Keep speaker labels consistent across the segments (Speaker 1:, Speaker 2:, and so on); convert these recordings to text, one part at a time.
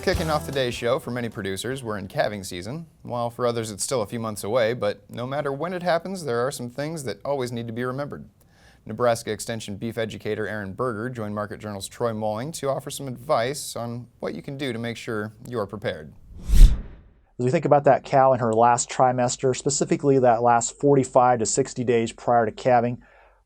Speaker 1: kicking off today's show, for many producers, we're in calving season, while for others it's still a few months away, but no matter when it happens, there are some things that always need to be remembered. Nebraska Extension beef educator Berger joined Market Journal's Troy Molling to offer some advice on what you can do to make sure you are prepared.
Speaker 2: As we think about that cow in her last trimester, specifically that last 45 to 60 days prior to calving,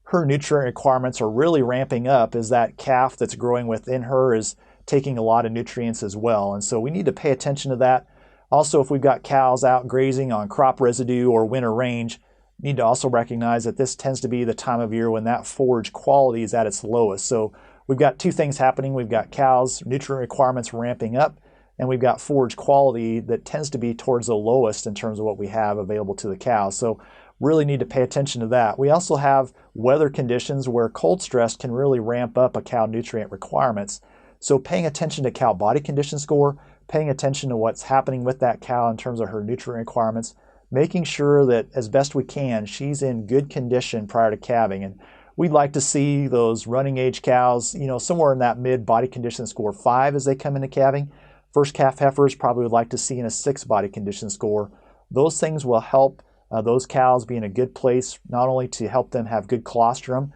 Speaker 2: her nutrient requirements are really ramping up as that calf that's growing within her is taking a lot of nutrients as well. And so we need to pay attention to that. Also, if we've got cows out grazing on crop residue or winter range, we need to also recognize that this tends to be the time of year when that forage quality is at its lowest. So we've got two things happening. We've got cows' nutrient requirements ramping up, and we've got forage quality that tends to be towards the lowest in terms of what we have available to the cows. So really need to pay attention to that. We also have weather conditions where cold stress can really ramp up a cow nutrient requirements. So paying attention to cow body condition score, paying attention to what's happening with that cow in terms of her nutrient requirements, making sure that as best we can, she's in good condition prior to calving. And we'd like to see those running age cows, somewhere in that mid body condition score 5 as they come into calving. First calf heifers probably would like to see in a 6 body condition score. Those things will help those cows be in a good place, not only to help them have good colostrum.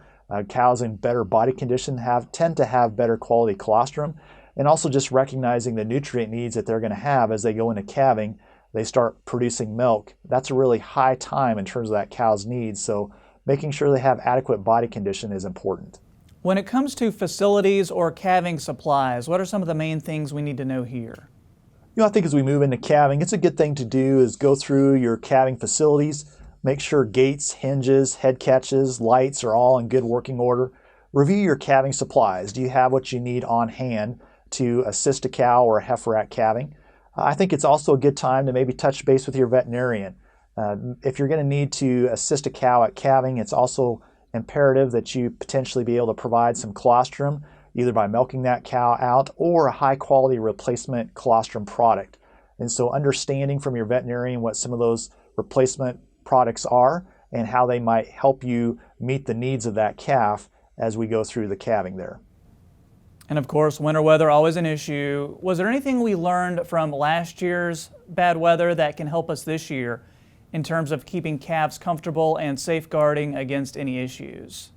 Speaker 2: Cows in better body condition tend to have better quality colostrum, and also just recognizing the nutrient needs that they're going to have as they go into calving. They start producing milk. That's a really high time in terms of that cow's needs, so making sure they have adequate body condition is important.
Speaker 3: When it comes to facilities or calving supplies, what are some of the main things we need to know here?
Speaker 2: I think as we move into calving, it's a good thing to do is go through your calving facilities. Make sure gates, hinges, head catches, lights are all in good working order. Review your calving supplies. Do you have what you need on hand to assist a cow or a heifer at calving? I think it's also a good time to maybe touch base with your veterinarian. If you're going to need to assist a cow at calving, it's also imperative that you potentially be able to provide some colostrum, either by milking that cow out or a high quality replacement colostrum product. And so understanding from your veterinarian what some of those replacement products are and how they might help you meet the needs of that calf as we go through the calving there.
Speaker 3: And of course, winter weather always an issue. Was there anything we learned from last year's bad weather that can help us this year in terms of keeping calves comfortable and safeguarding against any issues?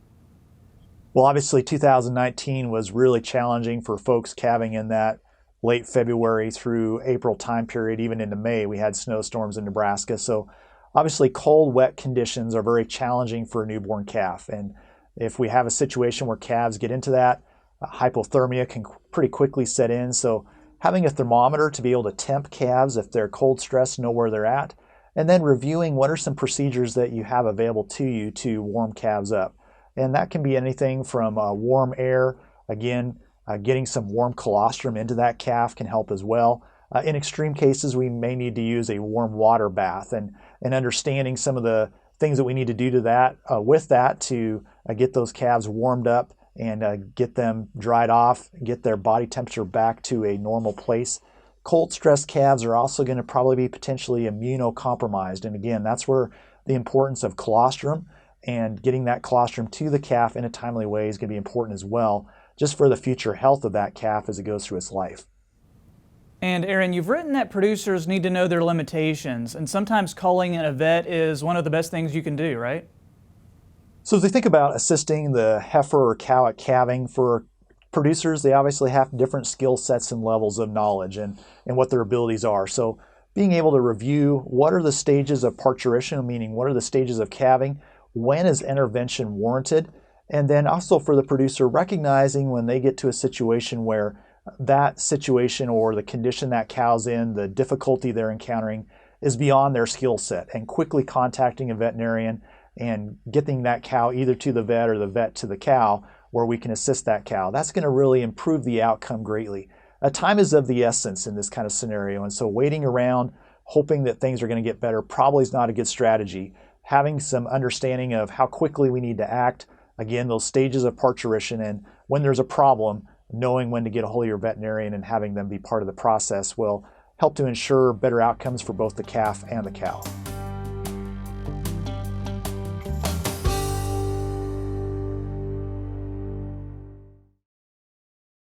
Speaker 2: Well, obviously 2019 was really challenging for folks calving in that late February through April time period. Even into May, we had snowstorms in Nebraska. So obviously cold, wet conditions are very challenging for a newborn calf. And if we have a situation where calves get into that, hypothermia can pretty quickly set in. So having a thermometer to be able to temp calves if they're cold stressed, know where they're at, and then reviewing what are some procedures that you have available to you to warm calves up. And that can be anything from warm air, again, getting some warm colostrum into that calf can help as well. In extreme cases, we may need to use a warm water bath, and understanding some of the things that we need to do to that with that to get those calves warmed up and get them dried off, get their body temperature back to a normal place. Cold stressed calves are also going to probably be potentially immunocompromised, and again, that's where the importance of colostrum and getting that colostrum to the calf in a timely way is going to be important as well, just for the future health of that calf as it goes through its life.
Speaker 3: And Aaron, you've written that producers need to know their limitations, and sometimes calling in a vet is one of the best things you can do, right?
Speaker 2: So as we think about assisting the heifer or cow at calving, for producers, they obviously have different skill sets and levels of knowledge and what their abilities are. So being able to review what are the stages of parturition, meaning what are the stages of calving, when is intervention warranted, and then also for the producer recognizing when they get to a situation where that situation or the condition that cow's in, the difficulty they're encountering is beyond their skill set, and quickly contacting a veterinarian and getting that cow either to the vet or the vet to the cow where we can assist that cow. That's going to really improve the outcome greatly. Time is of the essence in this kind of scenario, and so waiting around hoping that things are going to get better probably is not a good strategy. Having some understanding of how quickly we need to act, again, those stages of parturition, and when there's a problem, knowing when to get a hold of your veterinarian and having them be part of the process will help to ensure better outcomes for both the calf and the cow.